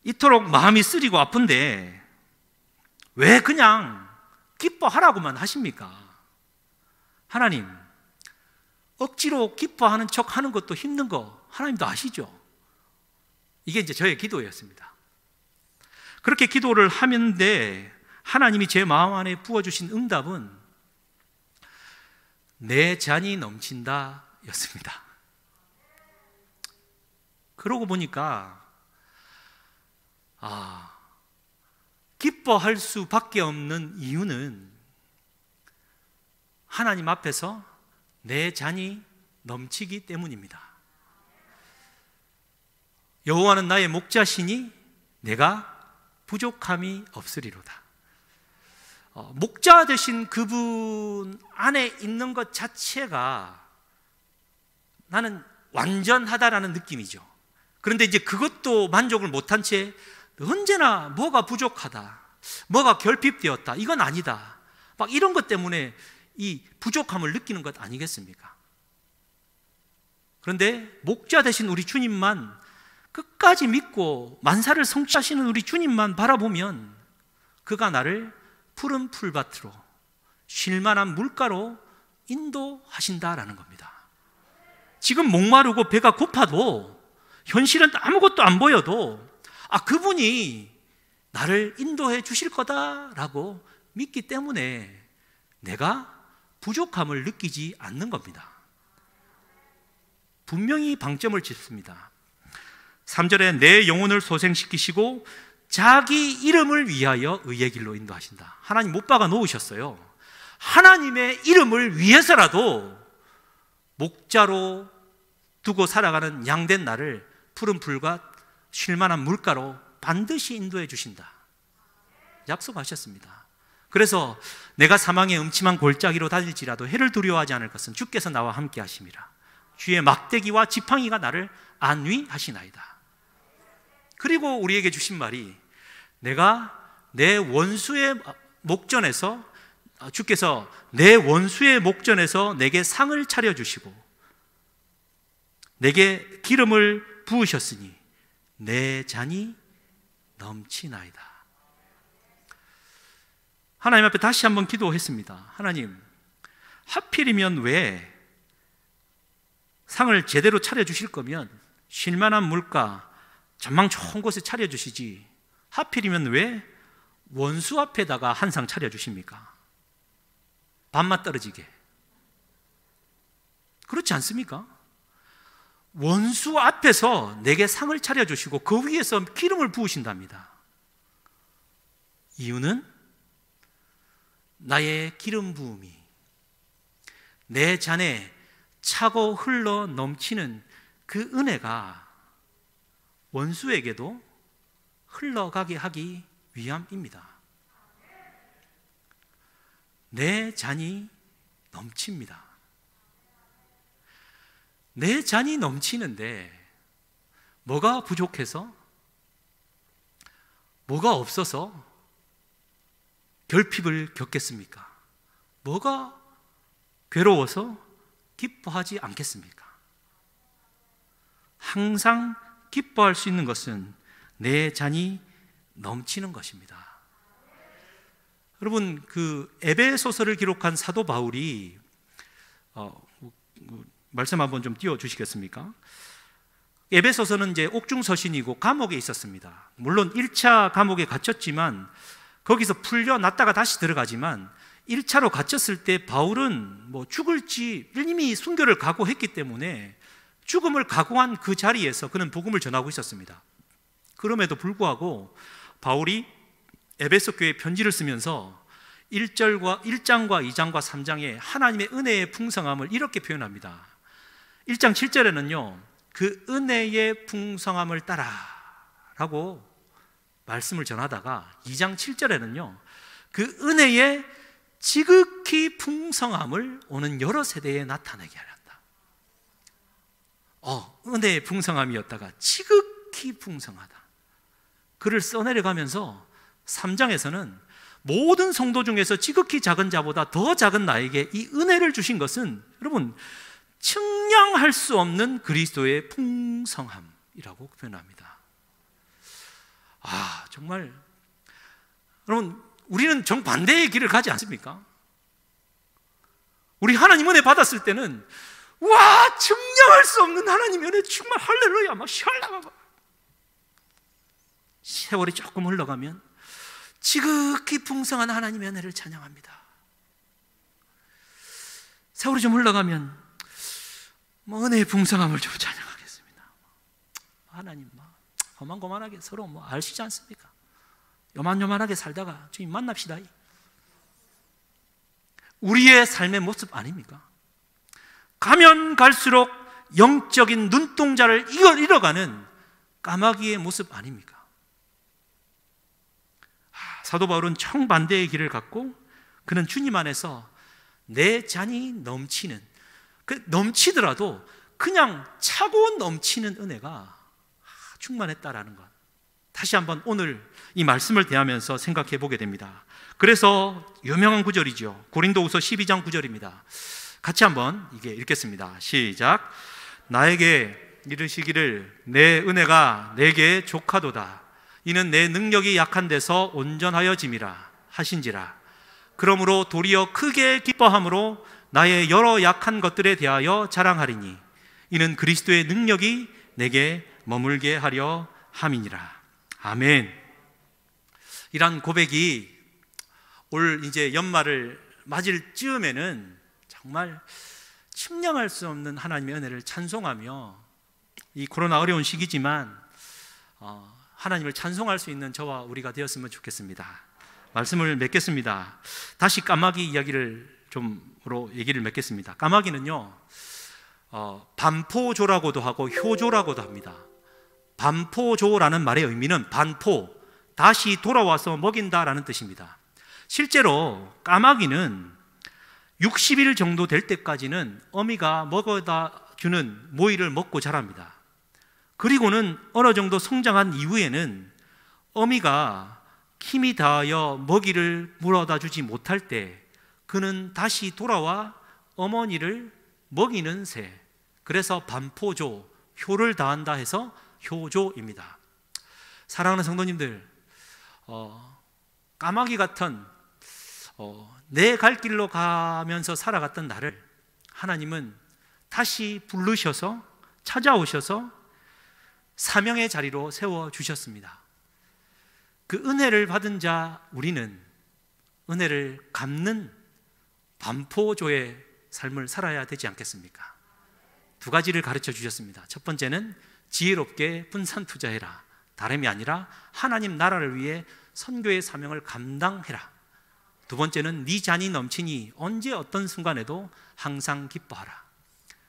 A: 이토록 마음이 쓰리고 아픈데 왜 그냥 기뻐하라고만 하십니까? 하나님, 억지로 기뻐하는 척 하는 것도 힘든 거 하나님도 아시죠? 이게 이제 저의 기도였습니다. 그렇게 기도를 하는데 하나님이 제 마음 안에 부어주신 응답은 내 잔이 넘친다 였습니다. 그러고 보니까 기뻐할 수밖에 없는 이유는 하나님 앞에서 내 잔이 넘치기 때문입니다. 여호와는 나의 목자시니 내가 부족함이 없으리로다. 목자 되신 그분 안에 있는 것 자체가 나는 완전하다라는 느낌이죠. 그런데 이제 그것도 만족을 못한 채 언제나 뭐가 부족하다, 뭐가 결핍되었다, 이건 아니다, 막 이런 것 때문에 이 부족함을 느끼는 것 아니겠습니까? 그런데 목자 되신 우리 주님만 끝까지 믿고 만사를 성취하시는 우리 주님만 바라보면 그가 나를 푸른 풀밭으로 쉴 만한 물가로 인도하신다라는 겁니다. 지금 목마르고 배가 고파도 현실은 아무것도 안 보여도 그분이 나를 인도해 주실 거다라고 믿기 때문에 내가 부족함을 느끼지 않는 겁니다. 분명히 방점을 짚습니다. 3절에 내 영혼을 소생시키시고 자기 이름을 위하여 의의 길로 인도하신다. 하나님 못 박아 놓으셨어요. 하나님의 이름을 위해서라도 목자로 두고 살아가는 양된 나를 푸른 풀과 쉴만한 물가로 반드시 인도해 주신다 약속하셨습니다. 그래서 내가 사망의 음침한 골짜기로 달릴지라도 해를 두려워하지 않을 것은 주께서 나와 함께 하심이라. 주의 막대기와 지팡이가 나를 안위하시나이다. 그리고 우리에게 주신 말이 내가 내 원수의 목전에서 주께서 내 원수의 목전에서 내게 상을 차려주시고 내게 기름을 부으셨으니 내 잔이 넘치나이다. 하나님 앞에 다시 한번 기도했습니다. 하나님, 하필이면 왜 상을 제대로 차려주실 거면 쉴만한 물가, 전망 좋은 곳에 차려주시지 하필이면 왜 원수 앞에다가 한 상 차려주십니까? 밥맛 떨어지게. 그렇지 않습니까? 원수 앞에서 내게 상을 차려주시고 그 위에서 기름을 부으신답니다. 이유는 나의 기름 부음이 내 잔에 차고 흘러 넘치는 그 은혜가 원수에게도 흘러가게 하기 위함입니다. 내 잔이 넘칩니다. 내 잔이 넘치는데 뭐가 부족해서, 뭐가 없어서 결핍을 겪겠습니까? 뭐가 괴로워서 기뻐하지 않겠습니까? 항상 기뻐할 수 있는 것은 내 잔이 넘치는 것입니다. 여러분, 그 에베소서를 기록한 사도 바울이 말씀 한번 좀 띄워주시겠습니까? 에베소서는 이제 옥중서신이고 감옥에 있었습니다. 물론 1차 감옥에 갇혔지만 거기서 풀려났다가 다시 들어가지만 1차로 갇혔을 때 바울은 죽을지 이미 순교를 각오했기 때문에 죽음을 각오한 그 자리에서 그는 복음을 전하고 있었습니다. 그럼에도 불구하고 바울이 에베소 교회에 편지를 쓰면서 1장과 2장과 3장에 하나님의 은혜의 풍성함을 이렇게 표현합니다. 1장 7절에는요 그 은혜의 풍성함을 따라 라고 말씀을 전하다가 2장 7절에는요 그 은혜의 지극히 풍성함을 오는 여러 세대에 나타내게 하란다. 은혜의 풍성함이었다가 지극히 풍성하다. 글을 써내려가면서 3장에서는 모든 성도 중에서 지극히 작은 자보다 더 작은 나에게 이 은혜를 주신 것은 여러분 측량할 수 없는 그리스도의 풍성함이라고 표현합니다. 정말 여러분 우리는 정반대의 길을 가지 않습니까? 우리 하나님 은혜 받았을 때는 와 측량할 수 없는 하나님의 은혜 정말 할렐루야 막 샬라바바. 세월이 조금 흘러가면 지극히 풍성한 하나님의 은혜를 찬양합니다. 세월이 좀 흘러가면 은혜의 풍성함을 좀 찬양하겠습니다. 하나님 고만고만하게 서로 아시지 않습니까? 요만요만하게 살다가 주님 만납시다. 우리의 삶의 모습 아닙니까? 가면 갈수록 영적인 눈동자를 잃어가는 까마귀의 모습 아닙니까? 사도 바울은 정반대의 길을 갔고 그는 주님 안에서 내 잔이 넘치는, 넘치더라도 그냥 차고 넘치는 은혜가 충만했다라는 것, 다시 한번 오늘 이 말씀을 대하면서 생각해 보게 됩니다. 그래서 유명한 구절이죠. 고린도후서 12장 9절입니다. 같이 한번 이게 읽겠습니다. 시작. 나에게 이르시기를 내 은혜가 내게 족하도다. 이는 내 능력이 약한 데서 온전하여 짐이라 하신지라. 그러므로 도리어 크게 기뻐함으로 나의 여러 약한 것들에 대하여 자랑하리니 이는 그리스도의 능력이 내게 머물게 하려 함이니라. 아멘. 이란 고백이 올 이제 연말을 맞을 즈음에는 정말 측량할 수 없는 하나님의 은혜를 찬송하며 이 코로나 어려운 시기지만 하나님을 찬송할 수 있는 저와 우리가 되었으면 좋겠습니다. 말씀을 맺겠습니다. 다시 까마귀 이야기를 얘기를 맺겠습니다. 까마귀는요 반포조라고도 하고 효조라고도 합니다. 반포조라는 말의 의미는 반포, 다시 돌아와서 먹인다라는 뜻입니다. 실제로 까마귀는 60일 정도 될 때까지는 어미가 먹어다 주는 모이를 먹고 자랍니다. 그리고는 어느 정도 성장한 이후에는 어미가 힘이 다하여 먹이를 물어다 주지 못할 때 그는 다시 돌아와 어머니를 먹이는 새, 그래서 반포조, 효를 다한다 해서 효조입니다. 사랑하는 성도님들, 까마귀 같은 내 갈 길로 가면서 살아갔던 나를 하나님은 다시 부르셔서 찾아오셔서 사명의 자리로 세워주셨습니다. 그 은혜를 받은 자 우리는 은혜를 갚는 반포조의 삶을 살아야 되지 않겠습니까? 두 가지를 가르쳐 주셨습니다. 첫 번째는 지혜롭게 분산 투자해라. 다름이 아니라 하나님 나라를 위해 선교의 사명을 감당해라. 두 번째는 네 잔이 넘치니 언제 어떤 순간에도 항상 기뻐하라.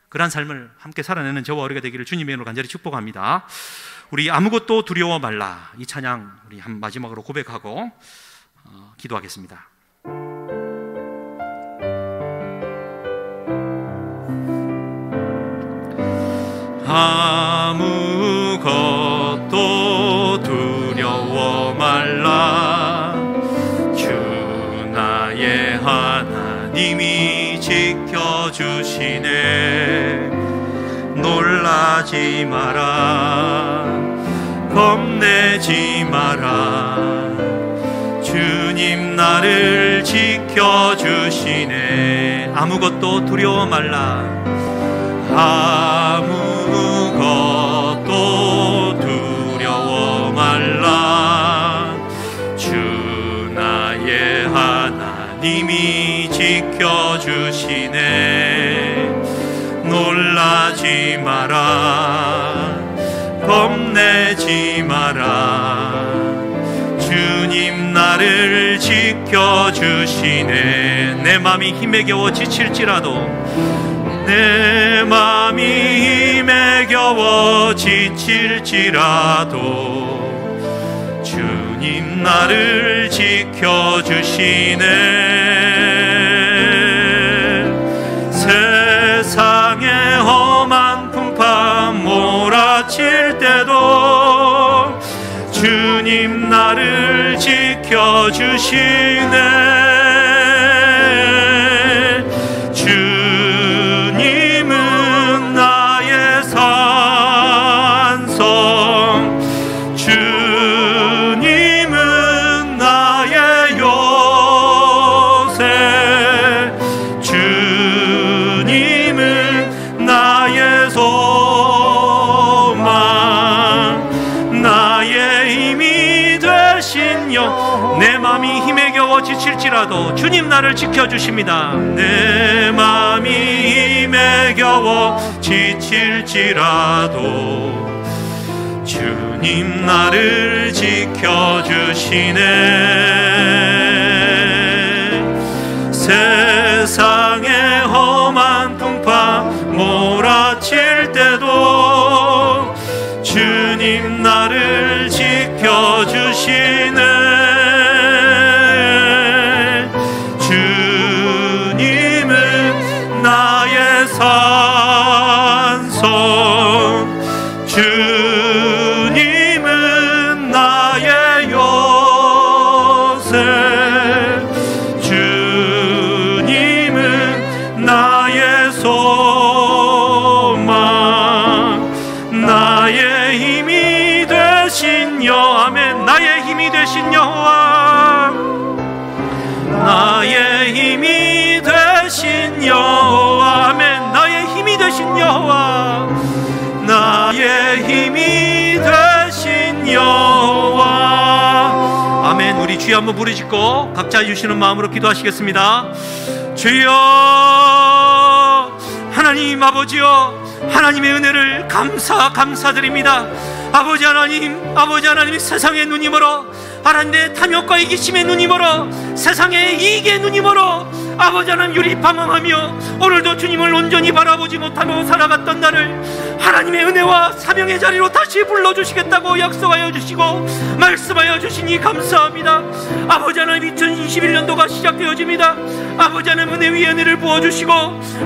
A: 그러한 삶을 함께 살아내는 저와 우리가 되기를 주님의 이름으로 간절히 축복합니다. 우리 아무것도 두려워 말라, 이 찬양 우리 한 마지막으로 고백하고 기도하겠습니다. 아무것도 두려워 말라. 주 나의 하나님이 지켜주시네. 놀라지 마라, 겁내지 마라. 주님 나를 지켜주시네. 아무것도 두려워 말라. 아무것도 두려워 말라. 주 나의 하나님이 지켜주시네. 놀라지 마라, 겁내지 마라. 주님 나를 지켜주시네. 내 맘이 힘에 겨워 지칠지라도, 내 맘이 힘에 겨워 지칠지라도 주님 나를 지켜주시네. 세상의 험한 풍파 몰아칠 때도 주님 나를 지켜주시네. 주님은 나의 산성, 주님은 나의 요새, 주님은 나의 소망, 나의 힘이 되신 영. 내 맘이 힘에 겨워 지칠지라도 주님 나를 지켜주십니다. 내 맘이 힘에 겨워 지칠지라도 주님 나를 지켜주시네. 세상의 험한 풍파 몰아칠 때도 주님 나를 지켜주시네. 주님은 나의 산성, 주님은 나의 요새, 주님은 나의 소망, 나의 힘이 되신 여호와. 아멘. 나의 힘이 되신 여호와, 나의 힘이 되신 여호와. 아멘. 나의 힘이 되신 여호와, 나의 힘이 되신 여호와. 아멘. 우리 주여 한번 부르짖고 각자 주시는 마음으로 기도하시겠습니다. 주여, 하나님 아버지여, 하나님의 은혜를 감사드립니다. 아버지 하나님, 세상의 눈이 멀어, 하나님의 탐욕과 이기심의 눈이 멀어, 세상의 이익의 눈이 멀어, 아버지 하나님 유리방황하며 오늘도 주님을 온전히 바라보지 못하며 살아갔던 나를 하나님의 은혜와 사명의 자리로 다시 불러주시겠다고 약속하여 주시고 말씀하여 주시니 감사합니다. 아버지 하나님, 2021년도가 시작되어집니다. 아버지 하나님, 은혜 위에 은혜를 부어주시고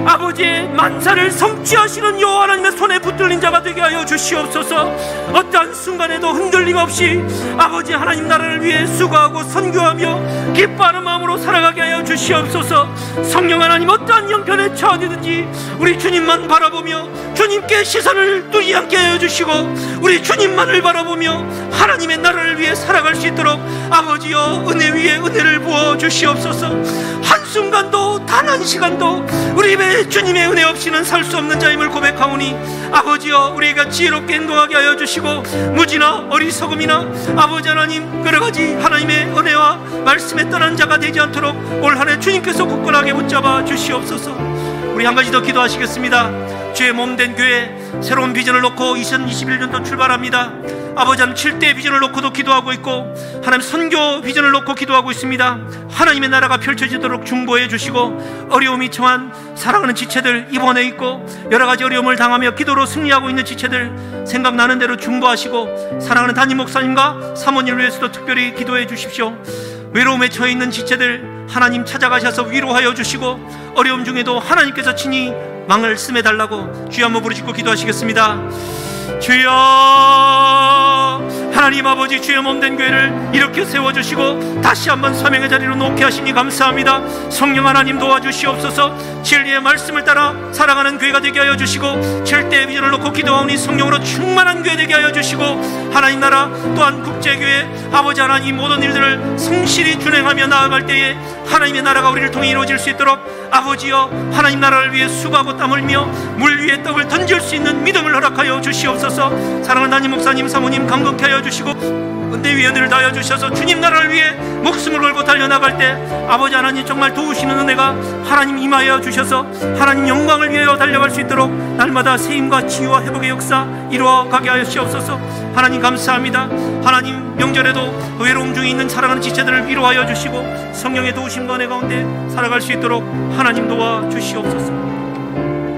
A: 아버지의 만사를 성취하시는 여호와 하나님의 손에 붙들린 자가 되게 하여 주시옵소서. 어떠한 순간에도 흔들림 없이 아버지 하나님 나라를 위해 수고하고 선교하며 기뻐하는 마음으로 살아가게 하여 주시옵소서. 성령 하나님, 어떠한 형편에 처하든지 우리 주님만 바라보며 주님께 시선을 두지 않게 하여 주시고 우리 주님만을 바라보며 하나님의 나라를 위해 살아갈 수 있도록 아버지여 은혜 위에 은혜를 부어 주시옵소서. 한순간도 단 한 시간도 우리 입에 주님의 은혜 없이는 살 수 없는 자임을 고백하오니 아버지여 우리가 지혜롭게 행동하게 하여 주시고 무지나 어리석음이나 아버지 하나님 여러가지 하나님의 은혜와 말씀에 떠난 자가 되지 않도록 올 한 해 주님께서 굳건하게 붙잡아 주시옵소서. 우리 한 가지 더 기도하시겠습니다. 주의 몸된 교회 새로운 비전을 놓고 2021년도 출발합니다. 아버지 하나님, 7대 비전을 놓고도 기도하고 있고 하나님 선교 비전을 놓고 기도하고 있습니다. 하나님의 나라가 펼쳐지도록 중보해 주시고 어려움이 처한 사랑하는 지체들, 입원해 있고 여러가지 어려움을 당하며 기도로 승리하고 있는 지체들 생각나는 대로 중보하시고 사랑하는 담임 목사님과 사모님을 위해서도 특별히 기도해 주십시오. 외로움에 처해 있는 지체들 하나님 찾아가셔서 위로하여 주시고 어려움 중에도 하나님께서 친히 말씀해 달라고 주여 한번 부르짖고 기도하시겠습니다. 주여, 하나님 아버지, 주의 몸된 교회를 이렇게 세워주시고 다시 한번 사명의 자리로 놓게 하시니 감사합니다. 성령 하나님 도와주시옵소서. 진리의 말씀을 따라 살아가는 교회가 되게 하여 주시고 7대의 비전을 놓고 기도하오니 성령으로 충만한 교회 되게 하여 주시고 하나님 나라 또한 국제교회 아버지 하나님 모든 일들을 성실히 준행하며 나아갈 때에 하나님의 나라가 우리를 통해 이루어질 수 있도록 아버지여 하나님 나라를 위해 수고하고 땀 흘리며 물 위에 떡을 던질 수 있는 믿음을 허락하여 주시옵소서. 사랑하는 담임 목사님 사모님 감격케 하여 주시고 은혜 위에 은혜를 다하여 주셔서 주님 나라를 위해 목숨을 걸고 달려나갈 때 아버지 하나님 정말 도우시는 은혜가 하나님 임하여 주셔서 하나님 영광을 위하여 달려갈 수 있도록 날마다 세임과 치유와 회복의 역사 이루어가게 하시옵소서. 하나님 감사합니다. 하나님 명절에도 외로움 중에 있는 사랑하는 지체들을 위로하여 주시고 성령의 도우심과 은혜 가운데 살아갈 수 있도록 하나님 도와주시옵소서.